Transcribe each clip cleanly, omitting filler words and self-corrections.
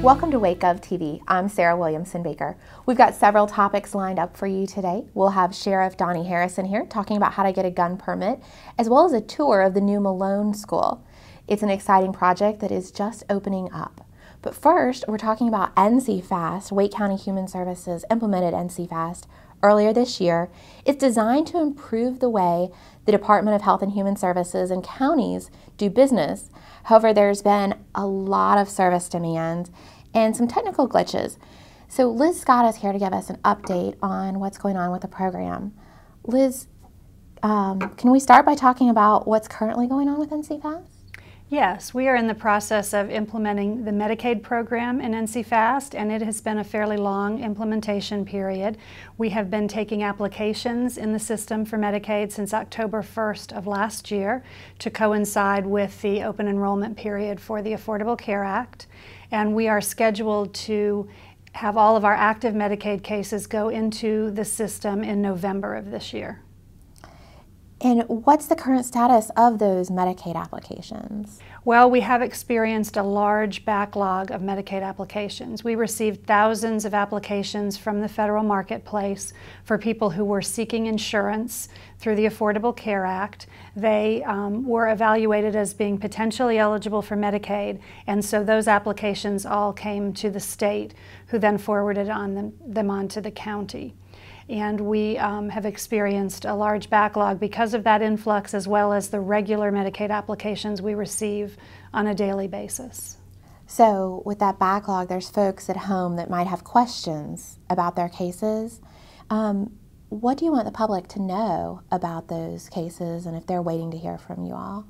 Welcome to WakeGOV TV. I'm Sarah Williamson-Baker. We've got several topics lined up for you today. We'll have Sheriff Donnie Harrison here talking about how to get a gun permit, as well as a tour of the new Malone school. It's an exciting project that is just opening up. But first, we're talking about NC-FAST. Wake County Human Services implemented NC-FAST earlier this year. It's designed to improve the way the Department of Health and Human Services and counties do business. However, there's been a lot of service demand and some technical glitches. So Liz Scott is here to give us an update on what's going on with the program. Liz, can we start by talking about what's currently going on with NC-FAST? Yes, we are in the process of implementing the Medicaid program in NC-FAST, and it has been a fairly long implementation period. We have been taking applications in the system for Medicaid since October 1st of last year to coincide with the open enrollment period for the Affordable Care Act, and we are scheduled to have all of our active Medicaid cases go into the system in November of this year. And what's the current status of those Medicaid applications? Well, we have experienced a large backlog of Medicaid applications. We received thousands of applications from the federal marketplace for people who were seeking insurance through the Affordable Care Act. They were evaluated as being potentially eligible for Medicaid, and so those applications all came to the state, who then forwarded them on to the county. And we have experienced a large backlog because of that influx, as well as the regular Medicaid applications we receive on a daily basis. So with that backlog, there's folks at home that might have questions about their cases. What do you want the public to know about those cases and if they're waiting to hear from you all?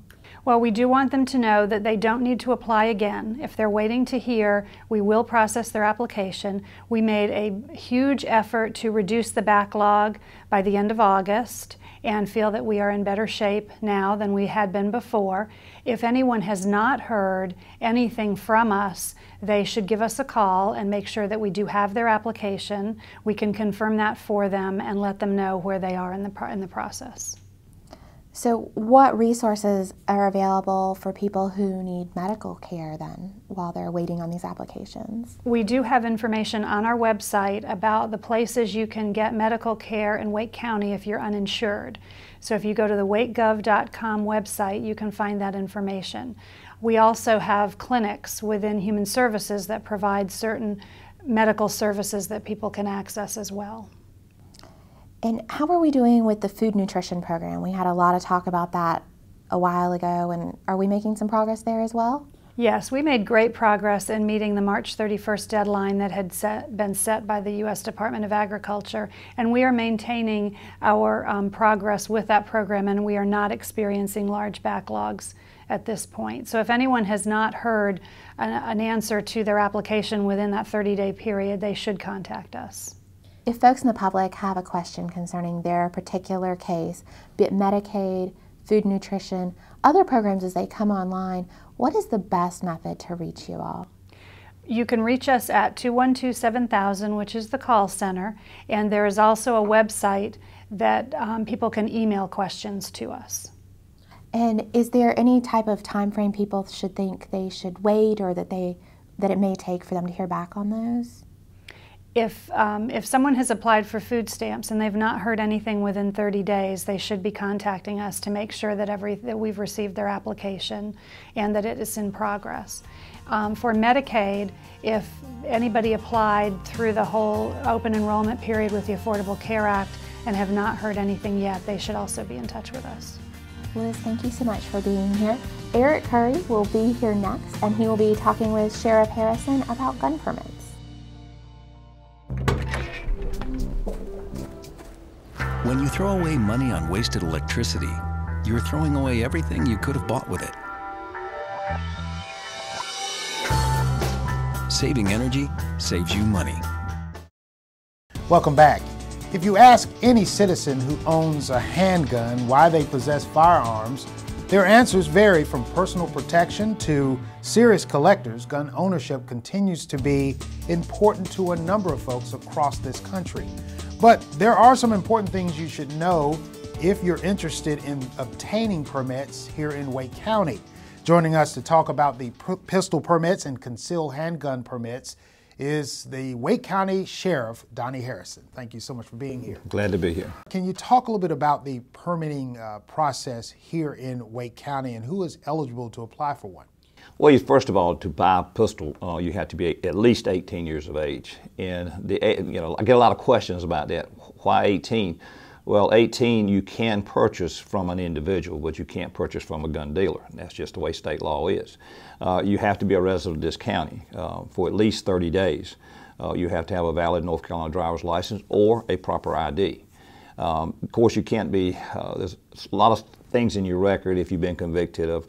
Well, we do want them to know that they don't need to apply again. If they're waiting to hear, we will process their application. We made a huge effort to reduce the backlog by the end of August and feel that we are in better shape now than we had been before. If anyone has not heard anything from us, they should give us a call and make sure that we do have their application. We can confirm that for them and let them know where they are in the process. So what resources are available for people who need medical care then while they're waiting on these applications? We do have information on our website about the places you can get medical care in Wake County if you're uninsured. So if you go to the WakeGOV.com website, you can find that information. We also have clinics within Human Services that provide certain medical services that people can access as well. And how are we doing with the food nutrition program? We had a lot of talk about that a while ago, and are we making some progress there as well? Yes, we made great progress in meeting the March 31st deadline that had been set by the U.S. Department of Agriculture, and we are maintaining our progress with that program, and we are not experiencing large backlogs at this point. So if anyone has not heard an answer to their application within that 30-day period, they should contact us. If folks in the public have a question concerning their particular case, be it Medicaid, food nutrition, other programs as they come online, what is the best method to reach you all? You can reach us at 212-7000, which is the call center, and there is also a website that people can email questions to us. And is there any type of time frame people should think they should wait, or that it may take for them to hear back on those? If someone has applied for food stamps and they've not heard anything within 30 days, they should be contacting us to make sure that we've received their application and that it is in progress. For Medicaid, if anybody applied through the whole open enrollment period with the Affordable Care Act and have not heard anything yet, they should also be in touch with us. Liz, thank you so much for being here. Eric Curry will be here next, and he will be talking with Sheriff Harrison about gun permits. When you throw away money on wasted electricity, you're throwing away everything you could have bought with it. Saving energy saves you money. Welcome back. If you ask any citizen who owns a handgun why they possess firearms, their answers vary from personal protection to serious collectors. Gun ownership continues to be important to a number of folks across this country. But there are some important things you should know if you're interested in obtaining permits here in Wake County. Joining us to talk about the pistol permits and concealed handgun permits is the Wake County Sheriff, Donnie Harrison. Thank you so much for being here. Glad to be here. Can you talk a little bit about the permitting process here in Wake County and who is eligible to apply for one? Well, first of all, to buy a pistol, you have to be at least 18 years of age. And I get a lot of questions about that. Why 18? Well, 18 you can purchase from an individual, but you can't purchase from a gun dealer. And that's just the way state law is. You have to be a resident of this county for at least 30 days. You have to have a valid North Carolina driver's license or a proper ID. Of course, you can't be, there's a lot of things in your record if you've been convicted of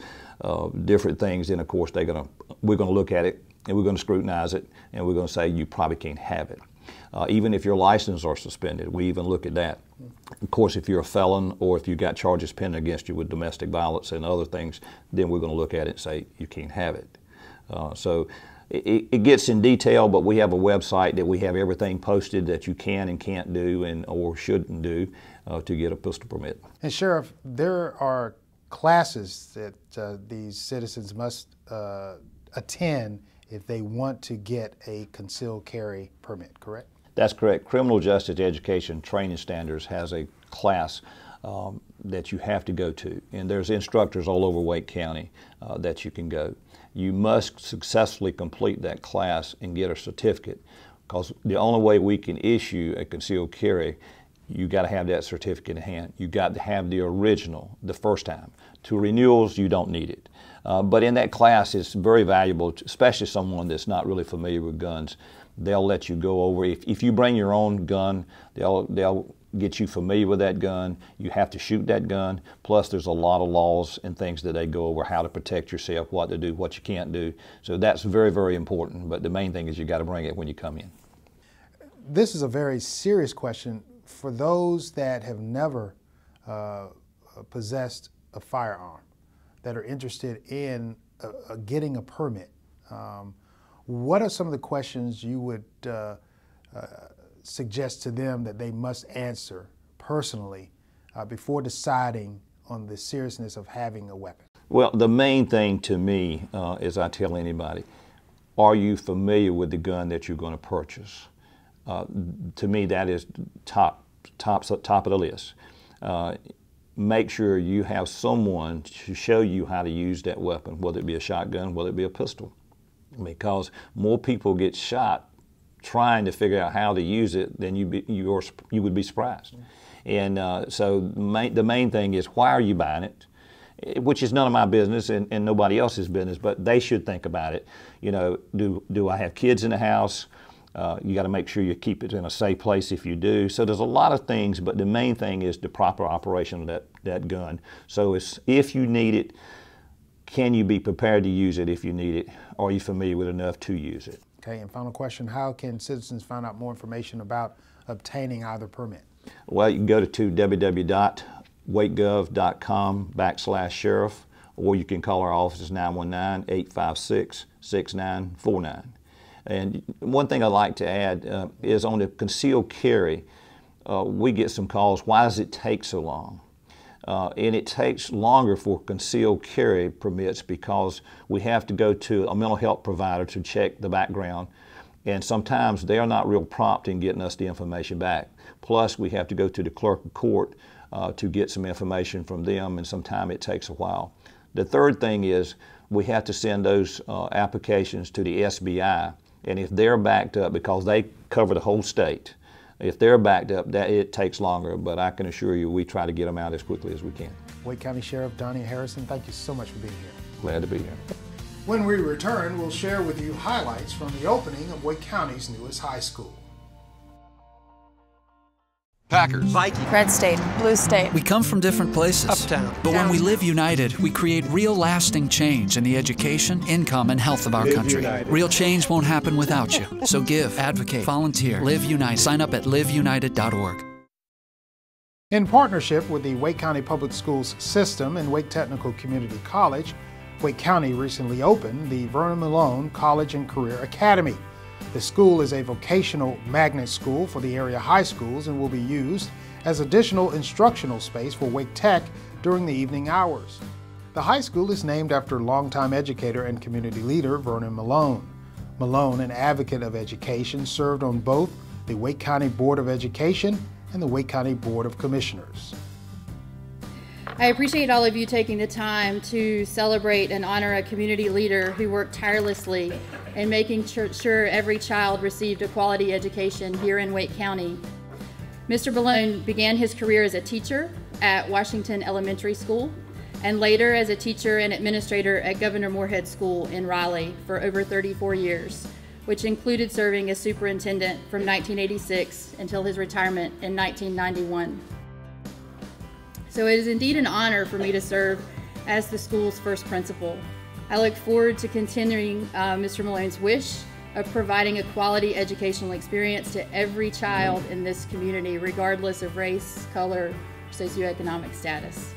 different things, then of course we're going to look at it and we're going to scrutinize it and we're going to say you probably can't have it. Even if your license are suspended, we even look at that. Of course, if you're a felon or if you've got charges pending against you with domestic violence and other things, then we're going to look at it and say you can't have it. So it gets in detail, but we have a website that we have everything posted that you can and can't do and or shouldn't do to get a pistol permit. And Sheriff, there are classes that these citizens must attend if they want to get a concealed carry permit, correct? That's correct. Criminal Justice Education Training Standards has a class that you have to go to, and there's instructors all over Wake County that you can go. You must successfully complete that class and get a certificate, because the only way we can issue a concealed carry, you got to have that certificate in hand. You got to have the original the first time. To renewals, you don't need it. But in that class, it's very valuable, especially someone that's not really familiar with guns. They'll let you go over. If you bring your own gun, they'll get you familiar with that gun. You have to shoot that gun. Plus, there's a lot of laws and things that they go over, how to protect yourself, what to do, what you can't do. So that's very, very important. But the main thing is you got to bring it when you come in. This is a very serious question for those that have never possessed a firearm, that are interested in getting a permit. What are some of the questions you would suggest to them that they must answer personally before deciding on the seriousness of having a weapon? Well, the main thing to me, as I tell anybody, are you familiar with the gun that you're going to purchase? To me, that is top of the list. Make sure you have someone to show you how to use that weapon, whether it be a shotgun, whether it be a pistol. Because more people get shot trying to figure out how to use it than you would be surprised. And so the main thing is, why are you buying it? Which is none of my business and nobody else's business, but they should think about it. You know, do I have kids in the house? You got to make sure you keep it in a safe place if you do. So there's a lot of things, but the main thing is the proper operation of that gun. So if you need it, can you be prepared to use it if you need it? Are you familiar with enough to use it? Okay, and final question, how can citizens find out more information about obtaining either permit? Well, you can go to www.wakegov.com/sheriff, or you can call our office 919-856-6949. And one thing I'd like to add is on the concealed carry, we get some calls, why does it take so long? And it takes longer for concealed carry permits because we have to go to a mental health provider to check the background, and sometimes they are not real prompt in getting us the information back. Plus, we have to go to the clerk of court to get some information from them, and sometimes it takes a while. The third thing is we have to send those applications to the SBI, and if they're backed up, because they cover the whole state, if they're backed up, it takes longer, but I can assure you we try to get them out as quickly as we can. Wake County Sheriff Donnie Harrison, thank you so much for being here. Glad to be here. When we return, we'll share with you highlights from the opening of Wake County's newest high school. Packers, Vikings, Red State, Blue State. We come from different places. Uptown. But when we live united, we create real lasting change in the education, income, and health of our country. Real change won't happen without you. So give, advocate, volunteer, live united. Sign up at liveunited.org. In partnership with the Wake County Public Schools system and Wake Technical Community College, Wake County recently opened the Vernon Malone College and Career Academy. The school is a vocational magnet school for the area high schools and will be used as additional instructional space for Wake Tech during the evening hours. The high school is named after longtime educator and community leader Vernon Malone. Malone, an advocate of education, served on both the Wake County Board of Education and the Wake County Board of Commissioners. I appreciate all of you taking the time to celebrate and honor a community leader who worked tirelessly in making sure every child received a quality education here in Wake County. Mr. Malone began his career as a teacher at Washington Elementary School and later as a teacher and administrator at Governor Moorhead School in Raleigh for over 34 years, which included serving as superintendent from 1986 until his retirement in 1991. So it is indeed an honor for me to serve as the school's first principal. I look forward to continuing Mr. Malone's wish of providing a quality educational experience to every child in this community, regardless of race, color, or socioeconomic status.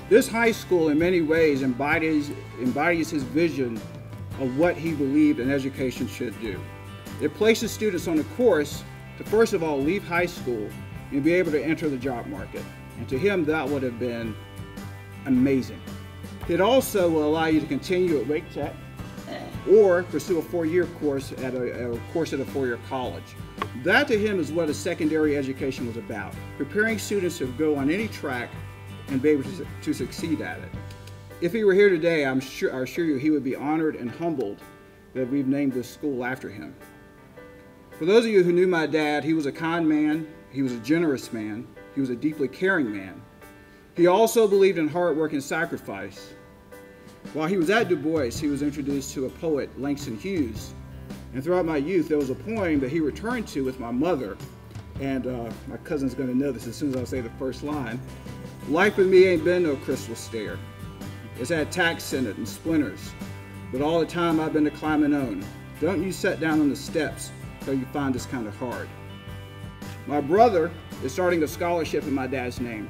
This high school in many ways embodies his vision of what he believed an education should do. It places students on a course to first of all leave high school and be able to enter the job market. And to him that would have been amazing. It also will allow you to continue at Wake Tech or pursue a four-year course at a four-year college. That to him is what a secondary education was about, preparing students to go on any track and be able to succeed at it. If he were here today, I assure you he would be honored and humbled that we've named this school after him. For those of you who knew my dad, he was a kind man, he was a generous man, he was a deeply caring man. He also believed in hard work and sacrifice. While he was at Du Bois, he was introduced to a poet, Langston Hughes. And throughout my youth, there was a poem that he returned to with my mother. And my cousin's gonna know this as soon as I say the first line. Life with me ain't been no crystal stair. It's had tacks in it and splinters. But all the time I've been to climbing on. Don't you sit down on the steps till you find this kind of hard. My brother is starting a scholarship in my dad's name.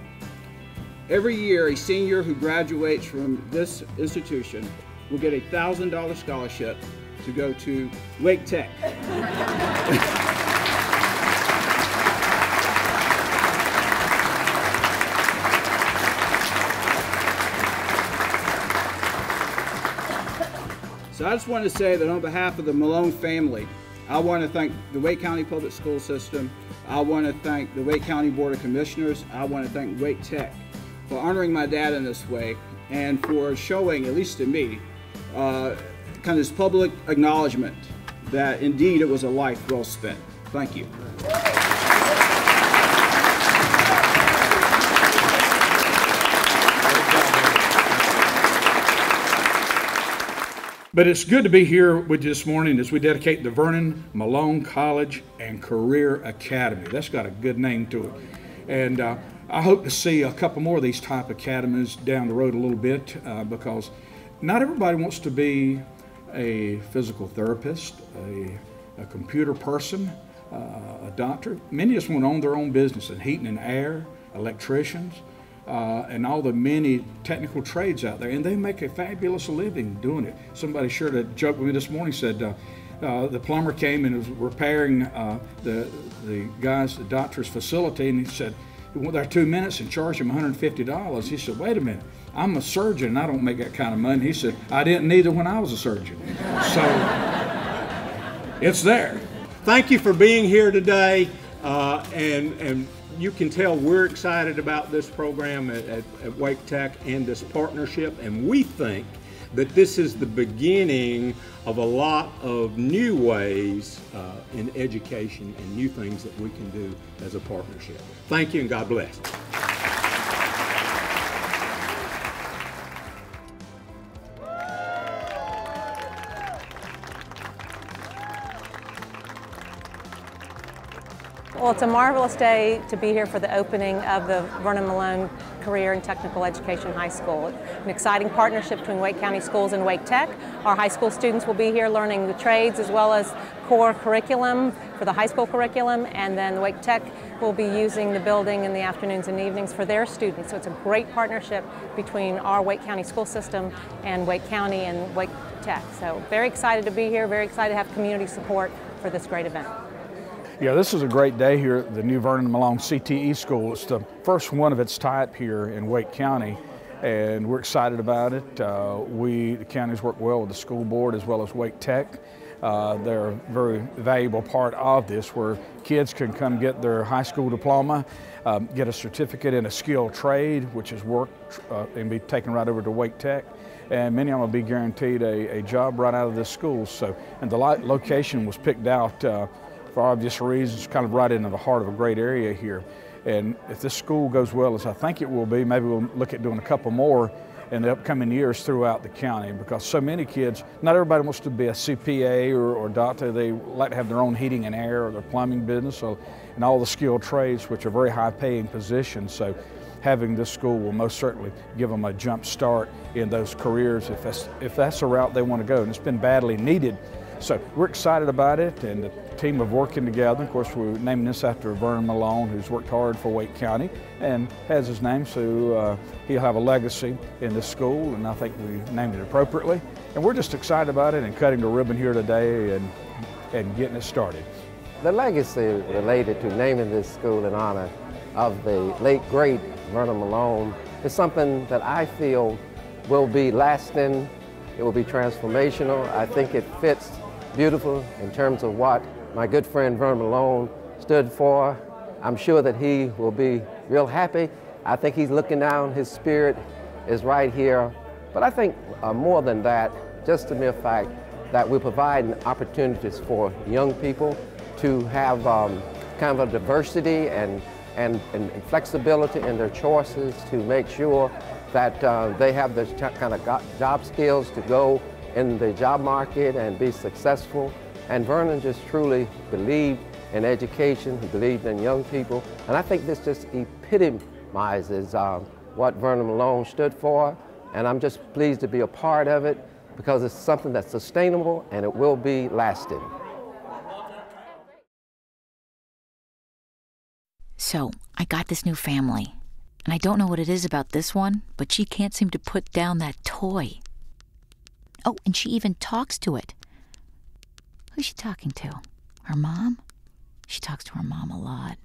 Every year, a senior who graduates from this institution will get a $1,000 scholarship to go to Wake Tech. So I just want to say that on behalf of the Malone family, I want to thank the Wake County Public School System. I want to thank the Wake County Board of Commissioners. I want to thank Wake Tech for honoring my dad in this way and for showing, at least to me, kind of this public acknowledgement that indeed it was a life well spent. Thank you. But it's good to be here with you this morning as we dedicate the Vernon Malone College and Career Academy. That's got a good name to it. And I hope to see a couple more of these type academies down the road a little bit because not everybody wants to be a physical therapist, a computer person, a doctor. Many just want to own their own business in heating and air, electricians, and all the many technical trades out there, and they make a fabulous living doing it. Somebody shared a joke with me this morning, said the plumber came and was repairing the doctor's facility, and he said, he went there 2 minutes and charged him $150. He said, wait a minute, I'm a surgeon and I don't make that kind of money. He said, I didn't either when I was a surgeon. So it's there. Thank you for being here today, and you can tell we're excited about this program at Wake Tech and this partnership, and we think that this is the beginning of a lot of new ways in education and new things that we can do as a partnership. Thank you and God bless. Well, it's a marvelous day to be here for the opening of the Vernon Malone Career and Technical Education High School. An exciting partnership between Wake County Schools and Wake Tech. Our high school students will be here learning the trades as well as core curriculum for the high school curriculum, and then Wake Tech will be using the building in the afternoons and evenings for their students. So it's a great partnership between our Wake County school system and Wake County and Wake Tech. So very excited to be here, very excited to have community support for this great event. Yeah, this is a great day here at the new Vernon Malone CTE School. It's the first one of its type here in Wake County. and we're excited about it. The county's worked well with the school board as well as Wake Tech. They're a very valuable part of this, where kids can come get their high school diploma, get a certificate in a skilled trade, which is work, and be taken right over to Wake Tech. And many of them will be guaranteed a job right out of this school. So, and the location was picked out for obvious reasons, kind of right into the heart of a great area here. And if this school goes well, as I think it will be, maybe we'll look at doing a couple more in the upcoming years throughout the county, because so many kids, not everybody wants to be a CPA or doctor. They like to have their own heating and air or their plumbing business, and all the skilled trades, which are very high paying positions. So having this school will most certainly give them a jump start in those careers if that's the route they want to go, and it's been badly needed. So we're excited about it, and the team of working together. Of course, we're naming this after Vernon Malone, who's worked hard for Wake County and has his name, so he'll have a legacy in this school, and I think we named it appropriately. And we're just excited about it and cutting the ribbon here today and getting it started. The legacy related to naming this school in honor of the late, great Vernon Malone is something that I feel will be lasting. It will be transformational. I think it fits beautiful in terms of what my good friend Vernon Malone stood for. I'm sure that he will be real happy. I think he's looking down, his spirit is right here. But I think more than that, just the mere fact that we're providing opportunities for young people to have kind of a diversity and flexibility in their choices, to make sure that they have the kind of job skills to go in the job market and be successful. And Vernon just truly believed in education, he believed in young people, and I think this just epitomizes what Vernon Malone stood for, and I'm just pleased to be a part of it because it's something that's sustainable and it will be lasting. So, I got this new family, and I don't know what it is about this one, but she can't seem to put down that toy. Oh, and she even talks to it. Who's she talking to? Her mom? She talks to her mom a lot.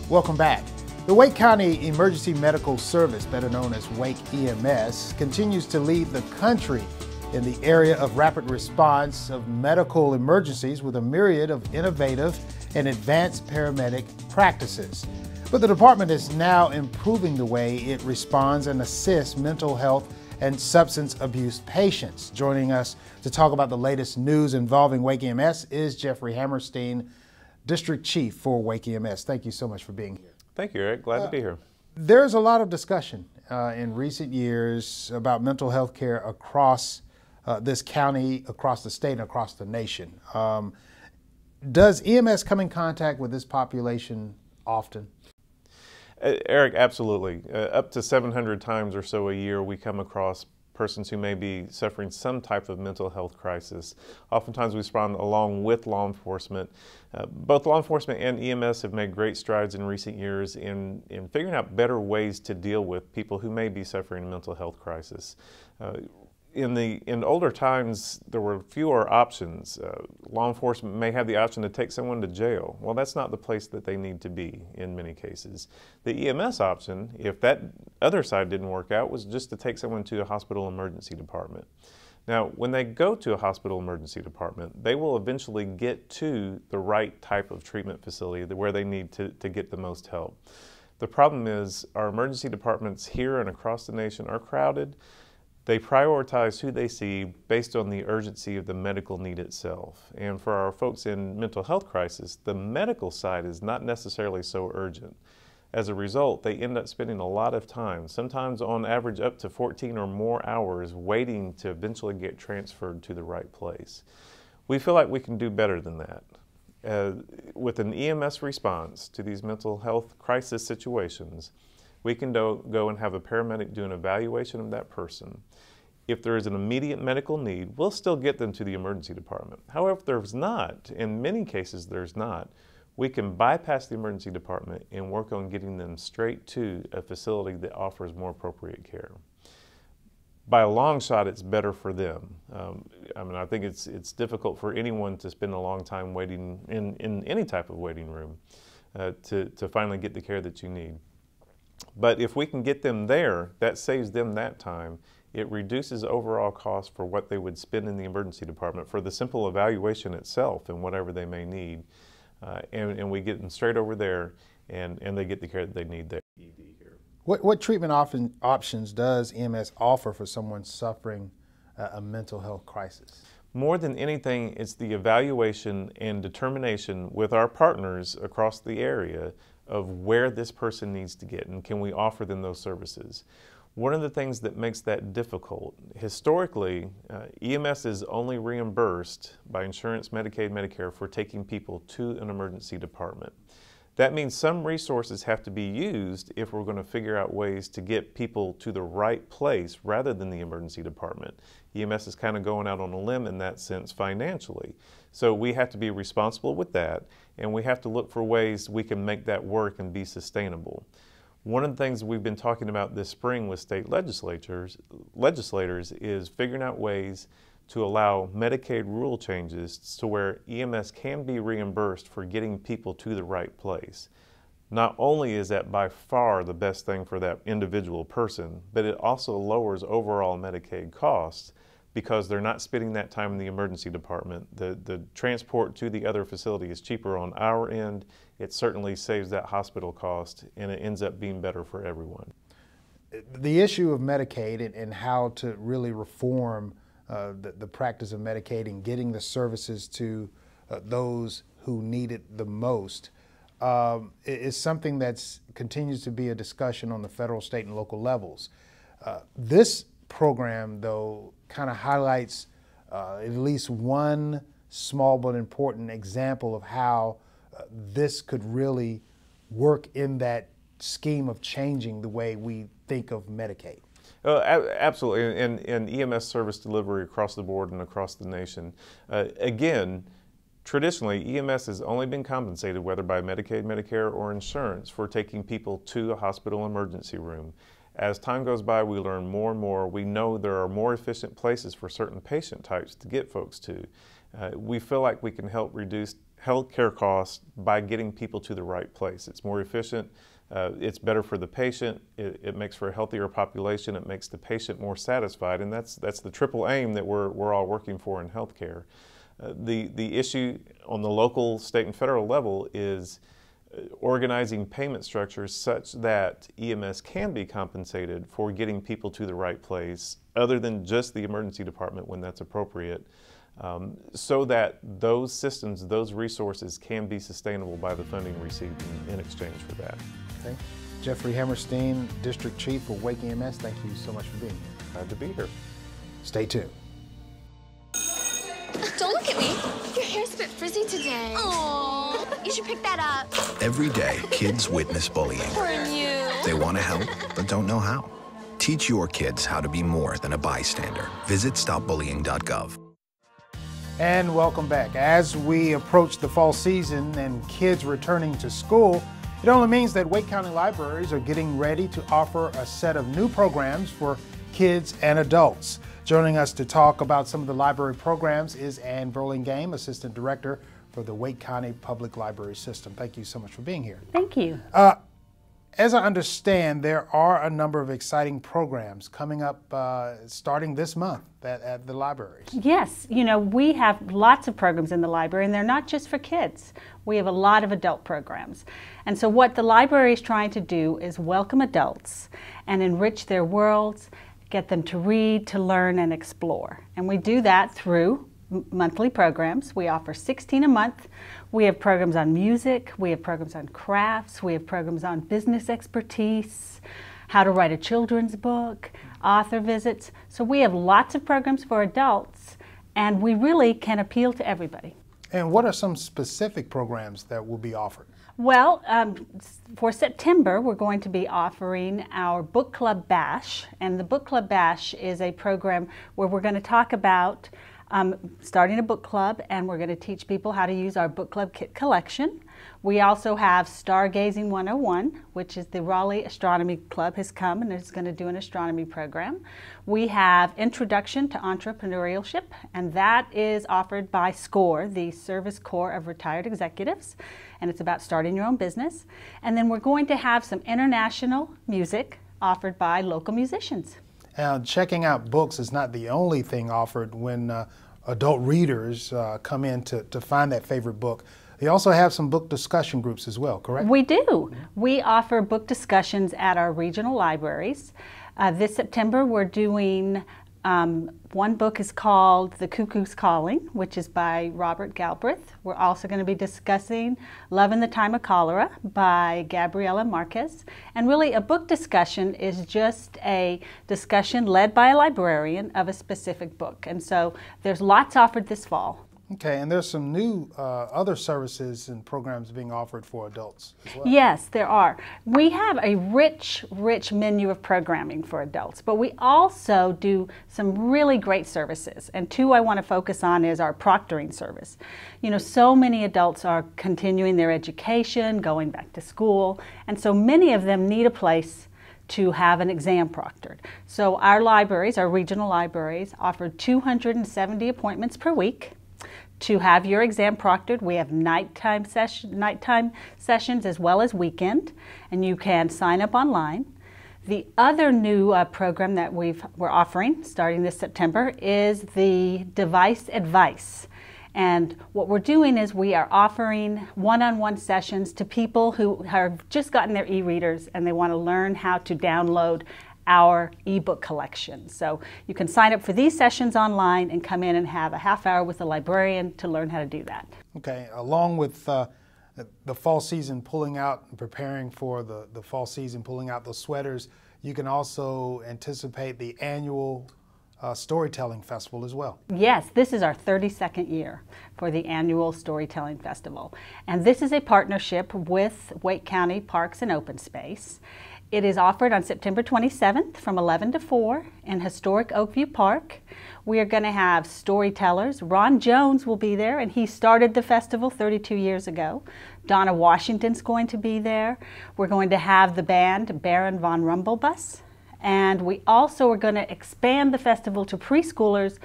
Welcome back. The Wake County Emergency Medical Service, better known as Wake EMS, continues to lead the country in the area of rapid response of medical emergencies with a myriad of innovative and advanced paramedic practices. But the department is now improving the way it responds and assists mental health and substance abuse patients. Joining us to talk about the latest news involving Wake EMS is Jeffrey Hammerstein, District Chief for Wake EMS. Thank you so much for being here. Thank you, Eric. Glad to be here. There's a lot of discussion in recent years about mental health care across this county, across the state, and across the nation. Does EMS come in contact with this population often? Eric, absolutely. Up to 700 times or so a year we come across persons who may be suffering some type of mental health crisis. Oftentimes we respond along with law enforcement. Both law enforcement and EMS have made great strides in recent years in figuring out better ways to deal with people who may be suffering a mental health crisis. In older times, there were fewer options. Law enforcement may have the option to take someone to jail. Well, that's not the place that they need to be in many cases. The EMS option, if that other side didn't work out, was just to take someone to a hospital emergency department. Now, when they go to a hospital emergency department, they will eventually get to the right type of treatment facility where they need to get the most help. The problem is our emergency departments here and across the nation are crowded. They prioritize who they see based on the urgency of the medical need itself. And for our folks in mental health crisis, the medical side is not necessarily so urgent. As a result, they end up spending a lot of time, sometimes on average up to 14 or more hours, waiting to eventually get transferred to the right place. We feel like we can do better than that. With an EMS response to these mental health crisis situations, we can go and have a paramedic do an evaluation of that person. If there is an immediate medical need, we'll still get them to the emergency department. However, if there's not, in many cases there's not, we can bypass the emergency department and work on getting them straight to a facility that offers more appropriate care. By a long shot, it's better for them. I think it's difficult for anyone to spend a long time waiting in any type of waiting room to finally get the care that you need. But if we can get them there, that saves them that time. It reduces overall cost for what they would spend in the emergency department for the simple evaluation itself and whatever they may need. And we get them straight over there, and they get the care that they need there. What treatment options does EMS offer for someone suffering a mental health crisis? More than anything, it's the evaluation and determination with our partners across the area of where this person needs to get and can we offer them those services. One of the things that makes that difficult, historically, EMS is only reimbursed by insurance, Medicaid, Medicare for taking people to an emergency department. That means some resources have to be used if we're going to figure out ways to get people to the right place rather than the emergency department. EMS is kind of going out on a limb in that sense financially. So we have to be responsible with that, and we have to look for ways we can make that work and be sustainable. One of the things we've been talking about this spring with state legislators is figuring out ways to allow Medicaid rule changes to where EMS can be reimbursed for getting people to the right place. Not only is that by far the best thing for that individual person, but it also lowers overall Medicaid costs because they're not spending that time in the emergency department. The transport to the other facility is cheaper on our end. It certainly saves that hospital cost, and it ends up being better for everyone. The issue of Medicaid and how to really reform the practice of Medicaid and getting the services to those who need it the most is something that continues to be a discussion on the federal, state, and local levels. This program, though, kind of highlights at least one small but important example of how this could really work in that scheme of changing the way we think of Medicaid. Absolutely, and EMS service delivery across the board and across the nation. Again, traditionally, EMS has only been compensated, whether by Medicaid, Medicare, or insurance, for taking people to a hospital emergency room. As time goes by, we learn more and more. We know there are more efficient places for certain patient types to get folks to. We feel like we can help reduce healthcare costs by getting people to the right place. It's more efficient. It's better for the patient. It makes for a healthier population. It makes the patient more satisfied, and that's the triple aim that we're all working for in healthcare. The issue on the local, state, and federal level is organizing payment structures such that EMS can be compensated for getting people to the right place, other than just the emergency department when that's appropriate, so that those systems, those resources can be sustainable by the funding received in exchange for that. Okay. Jeffrey Hammerstein, District Chief for Wake EMS, thank you so much for being here. Glad to be here. Stay tuned. Don't look at me. Your hair's a bit frizzy today. Aww, you should pick that up. Every day, kids witness bullying. Poor you. They want to help, but don't know how. Teach your kids how to be more than a bystander. Visit stopbullying.gov. And welcome back. As we approach the fall season and kids returning to school, it only means that Wake County Libraries are getting ready to offer a set of new programs for kids and adults. Joining us to talk about some of the library programs is Ann Burlingame, Assistant Director for the Wake County Public Library System. Thank you so much for being here. Thank you. As I understand, there are a number of exciting programs coming up starting this month at the libraries. Yes, you know, we have lots of programs in the library, and they're not just for kids. We have a lot of adult programs. And so what the library is trying to do is welcome adults and enrich their worlds, get them to read, to learn, and explore. And we do that through monthly programs. We offer 16 a month. We have programs on music, we have programs on crafts, we have programs on business expertise, how to write a children's book, author visits. So we have lots of programs for adults, and we really can appeal to everybody. And what are some specific programs that will be offered? Well, for September, we're going to be offering our Book Club Bash. And the Book Club Bash is a program where we're going to talk about starting a book club, and we're going to teach people how to use our book club kit collection. We also have Stargazing 101, which is the Raleigh Astronomy Club has come and is going to do an astronomy program. We have Introduction to Entrepreneurship, and that is offered by SCORE, the Service Corps of Retired Executives, and it's about starting your own business. And then we're going to have some international music offered by local musicians. Now, checking out books is not the only thing offered when adult readers come in to find that favorite book. They also have some book discussion groups as well, correct? We do. We offer book discussions at our regional libraries. This September we're doing, one book is called The Cuckoo's Calling, which is by Robert Galbraith. We're also going to be discussing Love in the Time of Cholera by Gabriela Marquez. And really a book discussion is just a discussion led by a librarian of a specific book. And so there's lots offered this fall. Okay, and there's some new other services and programs being offered for adults as well. Yes, there are. We have a rich menu of programming for adults, but we also do some really great services. And two I want to focus on is our proctoring service. You know, so many adults are continuing their education, going back to school, and so many of them need a place to have an exam proctored. So our libraries, our regional libraries, offer 270 appointments per week to have your exam proctored. We have nighttime sessions as well as weekend, and you can sign up online. The other new program that we're offering starting this September is the Device Advice. And what we're doing is we are offering one-on-one sessions to people who have just gotten their e-readers and they want to learn how to download our ebook collection. So you can sign up for these sessions online and come in and have a half hour with a librarian to learn how to do that. Okay, along with the fall season, pulling out and preparing for the fall season, pulling out those sweaters, you can also anticipate the annual Storytelling Festival as well. Yes, this is our 32nd year for the annual Storytelling Festival. And this is a partnership with Wake County Parks and Open Space. It is offered on September 27th from 11 to 4 in historic Oakview Park. We are going to have storytellers. Ron Jones will be there, and he started the festival 32 years ago. Donna Washington's going to be there. We're going to have the band Baron von Rumblebus. And we also are going to expand the festival to preschoolers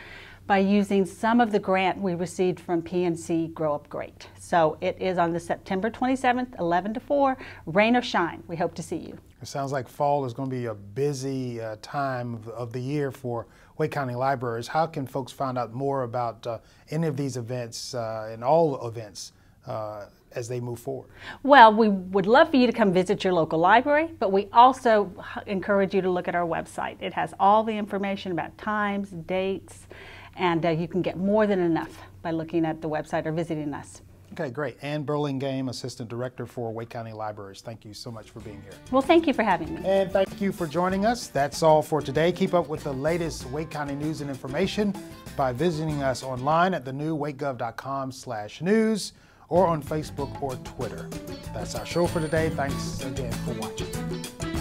by using some of the grant we received from PNC Grow Up Great. So it is on the September 27th, 11 to 4, rain or shine. We hope to see you. It sounds like fall is going to be a busy time of the year for Wake County Libraries. How can folks find out more about any of these events and all events as they move forward? Well, we would love for you to come visit your local library, but we also encourage you to look at our website. It has all the information about times, dates, and you can get more than enough by looking at the website or visiting us. Okay, great. Ann Burlingame, Assistant Director for Wake County Libraries. Thank you so much for being here. Well, thank you for having me. And thank you for joining us. That's all for today. Keep up with the latest Wake County news and information by visiting us online at thenewwakegov.com/news or on Facebook or Twitter. That's our show for today. Thanks again for watching.